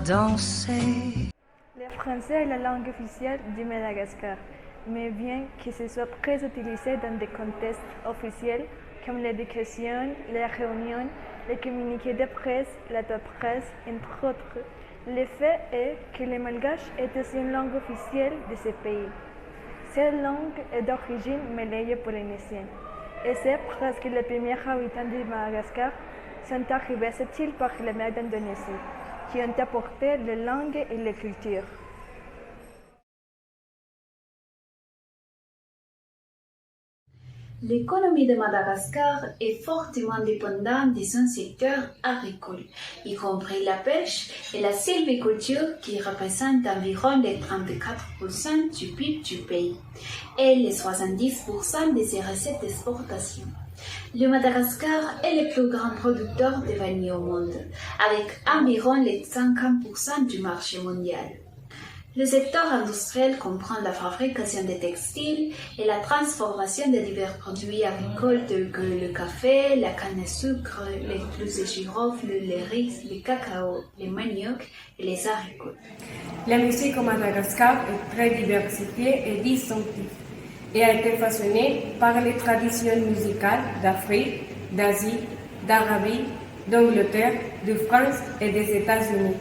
danser. Le français est la langue officielle du Madagascar, mais bien que ce soit très utilisé dans des contextes officiels comme l'éducation, les réunions, les communiqués de presse, la presse, entre autres, le fait est que le malgache est aussi une langue officielle de ce pays. Cette langue est d'origine malayo-polynésienne, et c'est parce que les premiers habitants du Madagascar sont arrivés à cette île par la mer d'Indonésie, qui ont apporté les langues et les cultures. L'économie de Madagascar est fortement dépendante de son secteur agricole, y compris la pêche et la sylviculture qui représentent environ les 34% du PIB du pays et les 70% de ses recettes d'exportation. Le Madagascar est le plus grand producteur de vanille au monde, avec environ les 50% du marché mondial. Le secteur industriel comprend la fabrication des textiles et la transformation de divers produits agricoles tels que le café, la canne à sucre, les clous de girofle, le riz, le cacao, le manioc et les haricots. La musique au Madagascar est très diversifiée et distinctive et a été façonnée par les traditions musicales d'Afrique, d'Asie, d'Arabie, d'Angleterre, de France et des États-Unis.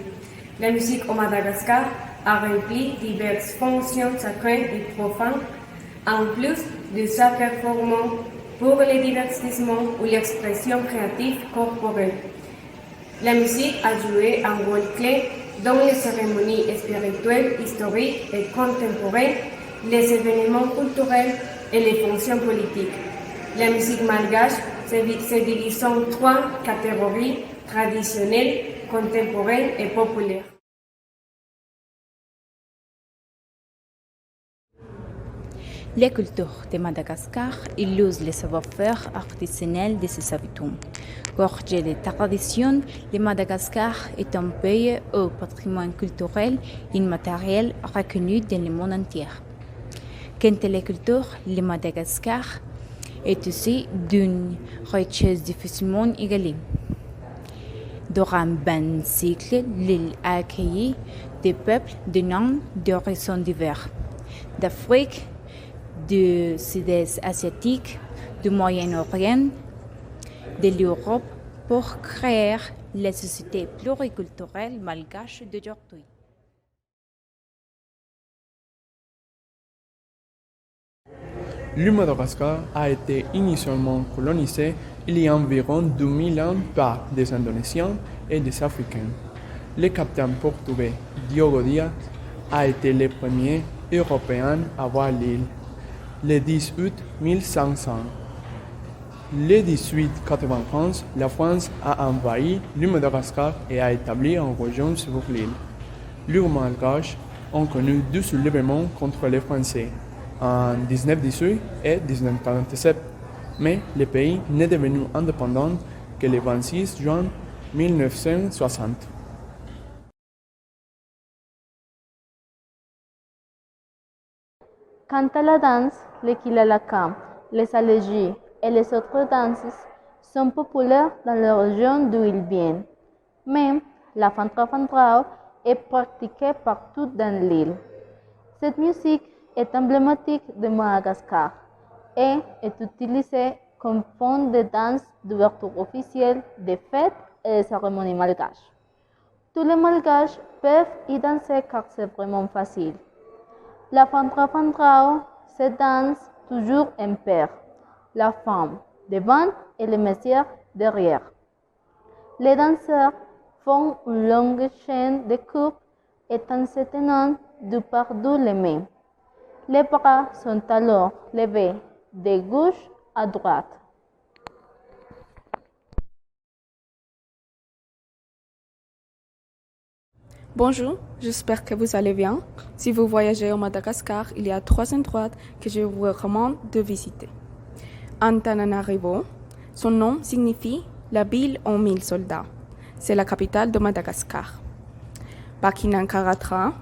La musique au Madagascar a rempli diverses fonctions sacrées et profanes, en plus de sa performance pour le divertissement ou l'expression créative corporelle. La musique a joué un rôle clé dans les cérémonies spirituelles, historiques et contemporaines, les événements culturels et les fonctions politiques. La musique malgache se divise en 3 catégories: traditionnelle, contemporaine et populaire. La culture de Madagascar illustre les savoir-faire artisanaux de ses habitants. Gorgé de traditions, le Madagascar est un pays au patrimoine culturel immatériel reconnu dans le monde entier. Quant à la culture, le Madagascar est aussi d'une richesse difficilement égalée. Durant 20 siècles, l'île a accueilli des peuples de noms d'horizons divers, d'Afrique, du Sud-Est asiatique, du Moyen-Orient, de l'Europe pour créer la société pluriculturelle malgache d'aujourd'hui. Le Madagascar a été initialement colonisé il y a environ 2000 ans par des Indonésiens et des Africains. Le capitaine portugais Diogo Diaz a été le premier Européen à voir l'île le 10 août 1500. Le 1891, la France a envahi le Madagascar et a établi une région sur l'île. Les Malgaches ont connu 2 soulèvements contre les Français, en 1918 et 1947, mais le pays n'est devenu indépendant que le 26 juin 1960. Quant à la danse, le kilalakam, les alégis et les autres danses sont populaires dans la région d'où ils viennent. Même la fantra-fantrao est pratiquée partout dans l'île. Cette musique est emblématique de Madagascar et est utilisée comme fond de danse d'ouverture officielle des fêtes et des cérémonies malgaches. Tous les malgaches peuvent y danser car c'est vraiment facile. La fantra-fantrao se danse toujours en paire, la femme devant et le monsieur derrière. Les danseurs font une longue chaîne de coups et en se tenant du par-dessus les mains. Les bras sont alors levés de gauche à droite. Bonjour, j'espère que vous allez bien. Si vous voyagez au Madagascar, il y a 3 endroits que je vous recommande de visiter. Antananarivo, son nom signifie la ville aux 1000 soldats. C'est la capitale de Madagascar. Bakinankaratra,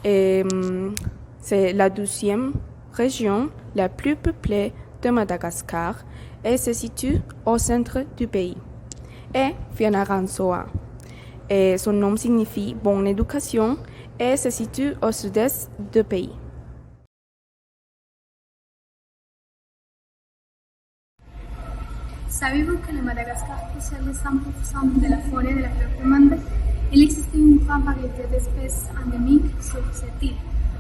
c'est la 12e région la plus peuplée de Madagascar et se situe au centre du pays. Et Fianarantsoa et son nom signifie bonne éducation et se situe au sud-est du pays. Savez-vous que le Madagascar possède 100% de la forêt de la fleur du monde? Il existe une grande variété d'espèces endémiques sur cette île.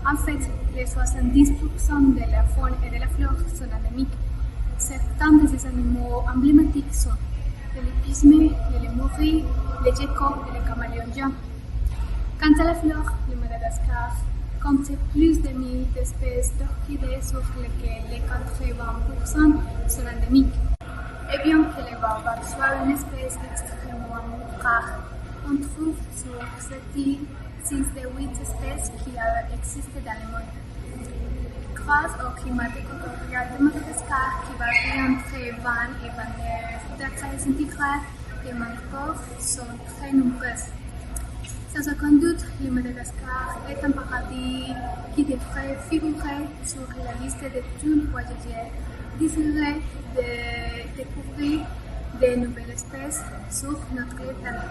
En fait, les 70% de la faune et de la flore sont endémiques. Certains de ces animaux emblématiques sont les lépismes, les lémouris, les geckos et les caméléons jaunes. Quant à la flore, le Madagascar compte plus de 1000 espèces d'orchidées sur lesquelles les 80% sont endémiques. Et bien que les baobabs soient une espèce extrêmement rare, on trouve sur cette île 6 des 8 espèces qui existent dans le monde. Grâce au climat équatorial de Madagascar qui varie entre 20 et 29 degrés centigrades, les mangroves sont très nombreuses. Sans aucun doute, le Madagascar est un paradis qui devrait figurer sur la liste de tous les voyageurs désireux de découvrir de nouvelles espèces sur notre planète.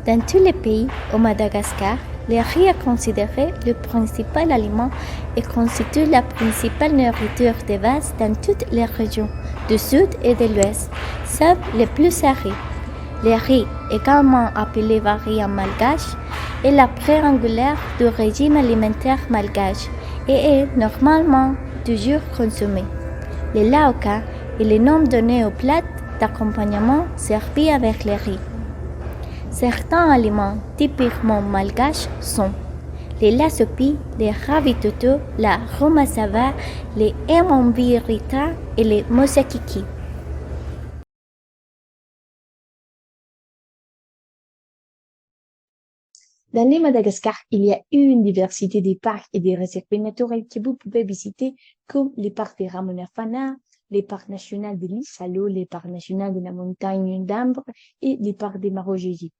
Dans tous les pays, au Madagascar, le riz est considéré le principal aliment et constitue la principale nourriture de base dans toutes les régions du sud et de l'ouest, sauf les plus arides. Le riz, également appelé vari en malgache, est la pierre angulaire du régime alimentaire malgache et est normalement toujours consommé. Le laoka est le nom donné aux plats d'accompagnement servis avec le riz. Certains aliments typiquement malgaches sont les lassopi, les ravitoto, la romasava, les emambirita et les mosakiki. Dans le Madagascar, il y a une diversité des parcs et des réserves naturelles que vous pouvez visiter, comme les parcs de Ramonafana, les parcs nationaux de l'Isalo, les parcs nationaux de la montagne d'Ambre et les parcs de Marojejy.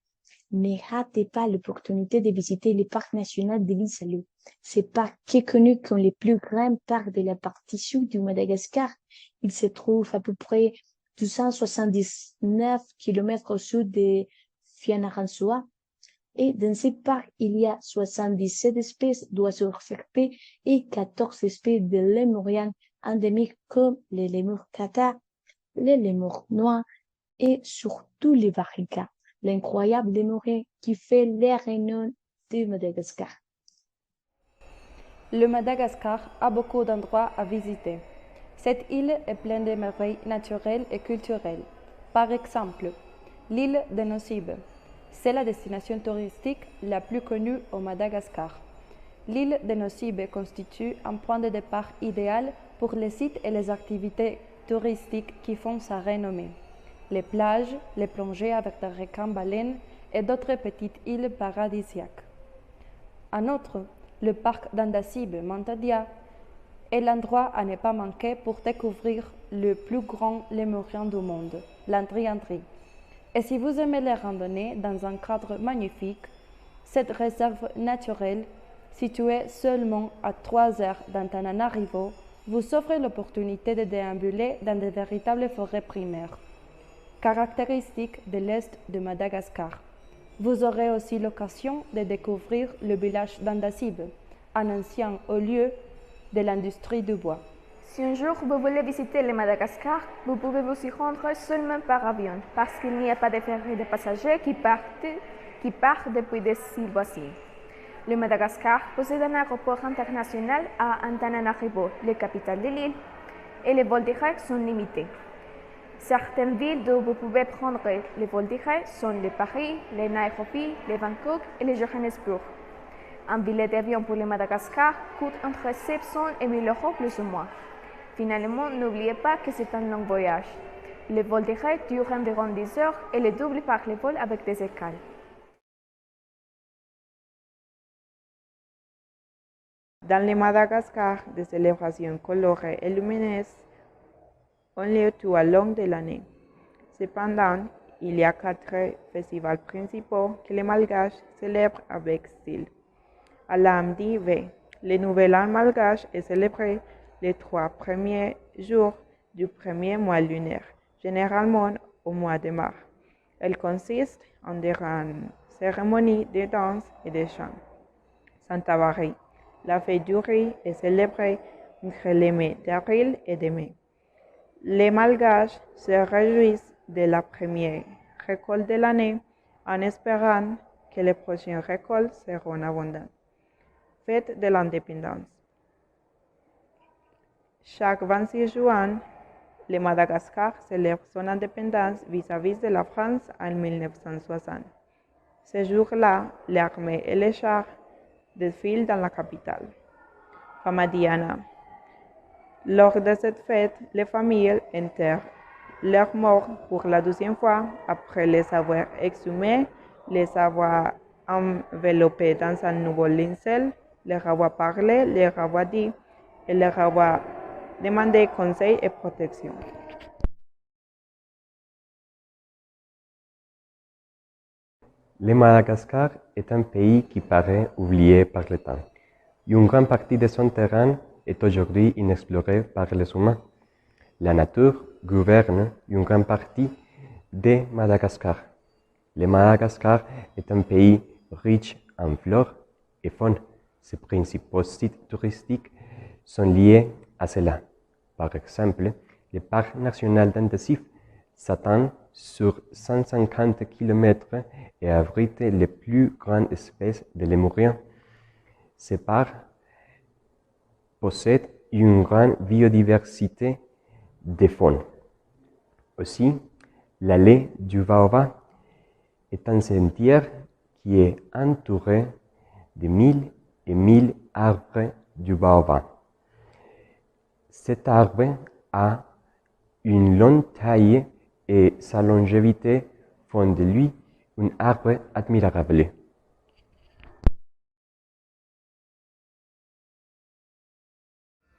Ne ratez pas l'opportunité de visiter les parcs nationaux de l'Isalo. Ce parc est connu comme le plus grand parc de la partie sud du Madagascar. Il se trouve à peu près 279 km au sud de Fianarantsoa. Et dans ce parc, il y a 77 espèces d'oiseaux reflectés et 14 espèces de lémuriens endémiques comme les lémurs kata, les lémurs noirs et surtout les varicas, l'incroyable lémurien qui fait les rayons de Madagascar. Le Madagascar a beaucoup d'endroits à visiter. Cette île est pleine de merveilles naturelles et culturelles. Par exemple, l'île de Nosy-Be. C'est la destination touristique la plus connue au Madagascar. L'île de Nosy-Be constitue un point de départ idéal pour les sites et les activités touristiques qui font sa renommée. Les plages, les plongées avec des requins-baleines et d'autres petites îles paradisiaques. En outre, le parc d'Andasibe-Mantadia est l'endroit à ne pas manquer pour découvrir le plus grand lémurien du monde, l'Andri-Andri. Et si vous aimez les randonnées dans un cadre magnifique, cette réserve naturelle, située seulement à 3 heures d'Antananarivo, vous offre l'opportunité de déambuler dans de véritables forêts primaires, caractéristiques de l'est de Madagascar. Vous aurez aussi l'occasion de découvrir le village d'Andasibe, un ancien haut lieu de l'industrie du bois. Si un jour vous voulez visiter le Madagascar, vous pouvez vous y rendre seulement par avion, parce qu'il n'y a pas de ferry de passagers qui partent depuis des îles voisines. Le Madagascar possède un aéroport international à Antananarivo, la capitale de l'île, et les vols directs sont limités. Certaines villes d'où vous pouvez prendre les vols directs sont le Paris, le Nairobi, le Bangkok et le Johannesburg. Un billet d'avion pour le Madagascar coûte entre 700 et 1000 euros plus ou moins. Finalement, n'oubliez pas que c'est un long voyage. Le vol direct dure environ 10 heures et le double par le vol avec des escales. Dans le Madagascar, des célébrations colorées et lumineuses ont lieu tout au long de l'année. Cependant, il y a 4 festivals principaux que les Malgaches célèbrent avec style. À l'Amdi-V, le Nouvel An malgache est célébré les 3 premiers jours du premier mois lunaire, généralement au mois de mars. Elle consiste en des grandes cérémonies de danse et de chant. Santa Marie. La fête du riz est célébrée entre les mois d'avril et de mai. Les Malgaches se réjouissent de la première récolte de l'année en espérant que les prochaines récoltes seront abondantes. Fête de l'indépendance. Chaque 26 juin, le Madagascar célèbre son indépendance vis-à-vis de la France en 1960. Ce jour-là, l'armée et les chars défilent dans la capitale. Famadiana. Lors de cette fête, les familles enterrent leurs morts pour la 12e fois après les avoir exhumés, les avoir enveloppés dans un nouveau linceul, leur avoir parlé, leur avoir dit et leur avoir demandé conseil et protection. Le Madagascar est un pays qui paraît oublié par le temps. Une grande partie de son terrain est aujourd'hui inexplorée par les humains. La nature gouverne une grande partie de Madagascar. Le Madagascar est un pays riche en flore et faune. Ses principaux sites touristiques sont liés à cela. Par exemple, le parc national d'Andesif s'étend sur 150 km et abrite les plus grandes espèces de lémuriens. Ce parc possède une grande biodiversité de faune. Aussi, l'allée du Baobab est un sentier qui est entouré de 1000 et 1000 arbres du Baobab. Cet arbre a une longue taille et sa longévité font de lui un arbre admirable.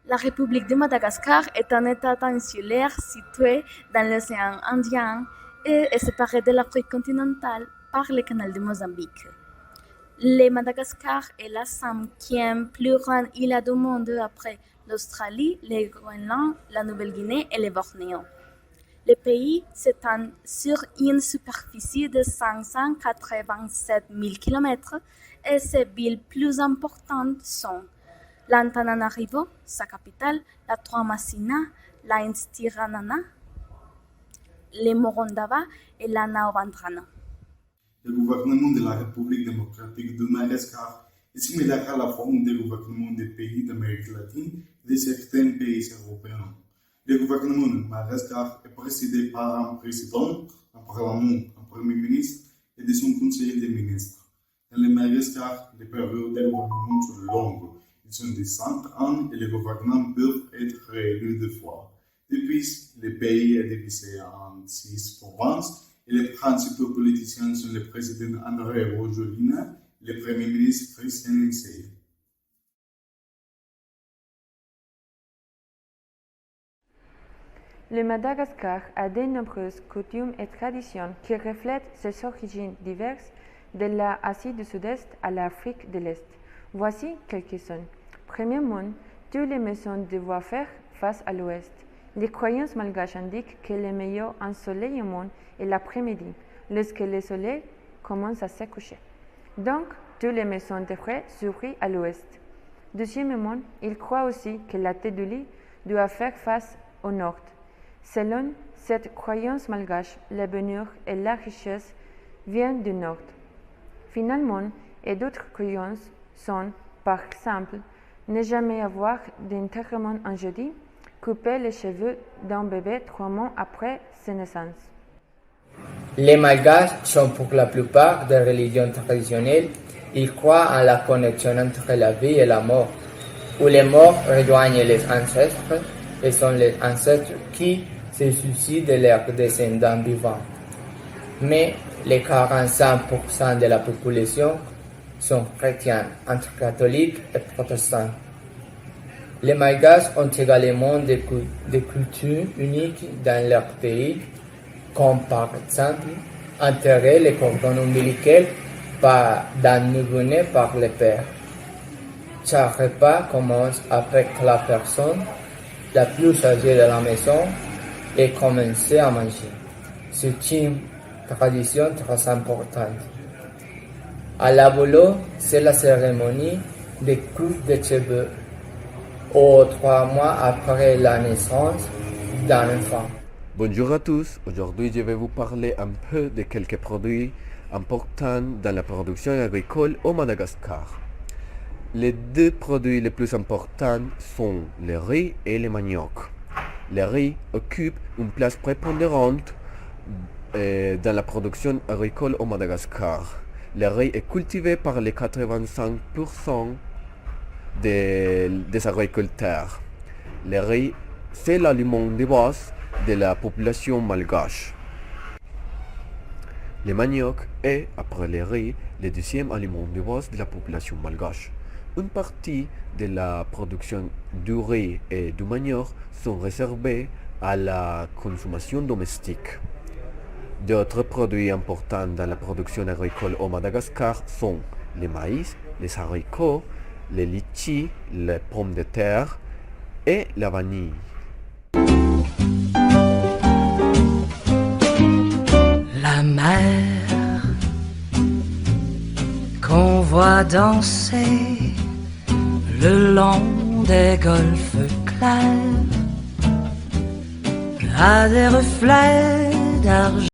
La République de Madagascar est un État insulaire situé dans l'océan Indien et est séparé de l'Afrique continentale par le canal de Mozambique. Le Madagascar est la 5e plus grande île du monde après l'Australie, le Groenland, la Nouvelle-Guinée et le Bornéo. Le pays s'étend sur une superficie de 587 000 km et ses villes plus importantes sont l'Antananarivo, sa capitale, la Toamasina, la Instiranana, le Morondava et la Naovandrana. Le gouvernement de la République démocratique de Madagascar est similaire à la forme des gouvernements des pays d'Amérique latine et de certains pays européens. Le gouvernement de Madagascar est présidé par un président, un parlement, un premier ministre et de son conseil des ministres. Dans le Madagascar, les périodes de gouvernement sont longues. Ils sont de 100 ans et les gouvernants peuvent être réélus 2 fois. Depuis, le pays est divisé en 6 provinces et les principaux politiciens sont le président André Rajoelina et le premier ministre Christian Insei. Le Madagascar a de nombreuses coutumes et traditions qui reflètent ses origines diverses de l'Asie du Sud-Est à l'Afrique de l'Est. Voici quelques-unes. Premièrement, toutes les maisons doivent faire face à l'ouest. Les croyances malgaches indiquent que le meilleur ensoleillement est l'après-midi, lorsque le soleil commence à se coucher. Donc, toutes les maisons devraient s'ouvrir à l'ouest. Deuxièmement, ils croient aussi que la tête du lit doit faire face au nord. Selon cette croyance malgache, le bonheur et la richesse viennent du nord. Finalement, et d'autres croyances sont, par exemple, ne jamais avoir d'enterrement en jeudi, couper les cheveux d'un bébé 3 mois après sa naissance. Les Malgaches sont pour la plupart des religions traditionnelles. Ils croient en la connexion entre la vie et la mort, où les morts rejoignent les ancêtres et sont les ancêtres qui se soucient de leurs descendants vivants. Mais les 45% de la population sont chrétiens, entre catholiques et protestants. Les Malgaches ont également des cultures uniques dans leur pays, comme par exemple enterrer les cordons ombilicaux dans nouveau-né par le père. Chaque repas commence avec la personne la plus âgée de la maison et commencer à manger. C'est une tradition très importante. À la boulot, c'est la cérémonie de coupe de cheveux, ou 3 mois après la naissance d'un enfant. Bonjour à tous, aujourd'hui je vais vous parler un peu de quelques produits importants dans la production agricole au Madagascar. Les 2 produits les plus importants sont le riz et le manioc. Le riz occupe une place prépondérante dans la production agricole au Madagascar. Le riz est cultivé par les 85% des agriculteurs. Le riz, c'est l'aliment de base de la population malgache. Le manioc est, après le riz, le deuxième aliment de base de la population malgache. Une partie de la production du riz et du manioc sont réservées à la consommation domestique. D'autres produits importants dans la production agricole au Madagascar sont le maïs, les haricots, les litchis, les pommes de terre et la vanille. La mer qu'on voit danser le long des golfes clairs a des reflets d'argent.